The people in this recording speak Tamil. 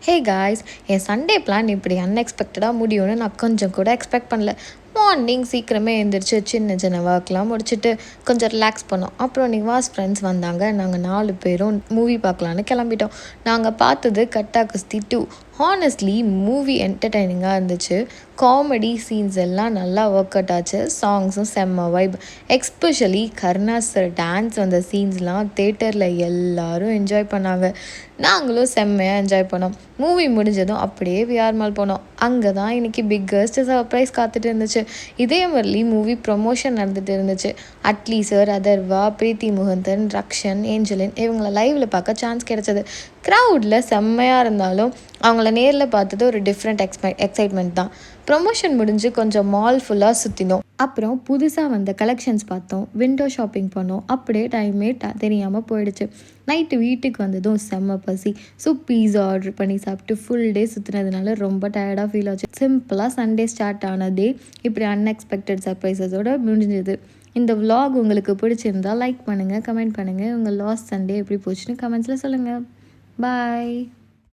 ஹே காய்ஸ், என் சண்டே பிளான் இப்படி அன்எக்ஸ்பெக்டடாக முடியும்னு நான் கொஞ்சம் கூட எக்ஸ்பெக்ட் பண்ணல. மார்னிங் சீக்கிரமே எழுந்திரிச்சு சின்ன சின்ன ஒர்க்லாம் முடிச்சுட்டு கொஞ்சம் ரிலாக்ஸ் பண்ணோம். அப்புறம் நிவாஸ் ஃப்ரெண்ட்ஸ் வந்தாங்க. நாங்கள் 4 பேரும் மூவி பார்க்கலான்னு கிளம்பிட்டோம். நாங்கள் பார்த்தது கட்டா குஸ்தி 2. ஹானஸ்ட்லி மூவி என்டர்டைனிங்காக இருந்துச்சு. காமெடி சீன்ஸ் எல்லாம் நல்லா ஒர்க் அவுட் ஆச்சு. சாங்ஸும் செம்ம vibe. Especially Karuna sir dance வந்த சீன்ஸ்லாம் தேட்டரில் எல்லாரும் என்ஜாய் பண்ணாங்க. நாங்களும் செம்மையாக என்ஜாய் பண்ணோம். மூவி முடிஞ்சதும் அப்படியே விஆர் மால் போனோம். அங்கே தான் இன்றைக்கி பிக்கஸ்ட் சர்ப்ரைஸ் காத்துட்டு இருந்துச்சு. இதே மாதிரி மூவி ப்ரொமோஷன் நடந்துகிட்டு இருந்துச்சு. அட்லி சார், அதர்வா, பிரீத்தி முகந்தன், ரக்ஷன், ஏஞ்சலின் இவங்களை லைவில் பார்க்க சான்ஸ் கிடைச்சது. க்ரௌடில் செம்மையாக இருந்தாலும் அவங்கள நேரில் பார்த்தது ஒரு டிஃப்ரெண்ட் எக்ஸைட்மெண்ட் தான். ப்ரொமோஷன் முடிஞ்சு கொஞ்சம் மால் ஃபுல்லாக சுற்றினோம். அப்புறம் புதுசாக வந்த கலெக்ஷன்ஸ் பார்த்தோம். விண்டோ ஷாப்பிங் பண்ணோம். அப்படியே டைமே தெரியாமல் போயிடுச்சு. நைட்டு வீட்டுக்கு வந்ததும் செம்ம பசி. ஸோ பீஸா ஆர்டர் பண்ணி சாப்பிட்டு ஃபுல் டே சுற்றுனதுனால ரொம்ப டயர்டாக ஃபீல் ஆச்சு. சிம்பிளாக சண்டே ஸ்டார்ட் ஆனதே இப்படி அன்எக்ஸ்பெக்டட் சர்ப்ரைசஸோடு முடிஞ்சது. இந்த vlog உங்களுக்கு பிடிச்சிருந்தா லைக் பண்ணுங்கள், கமெண்ட் பண்ணுங்கள். உங்கள் லாஸ்ட் சண்டே எப்படி போச்சுன்னு கமெண்ட்ஸில் சொல்லுங்கள். பாய்.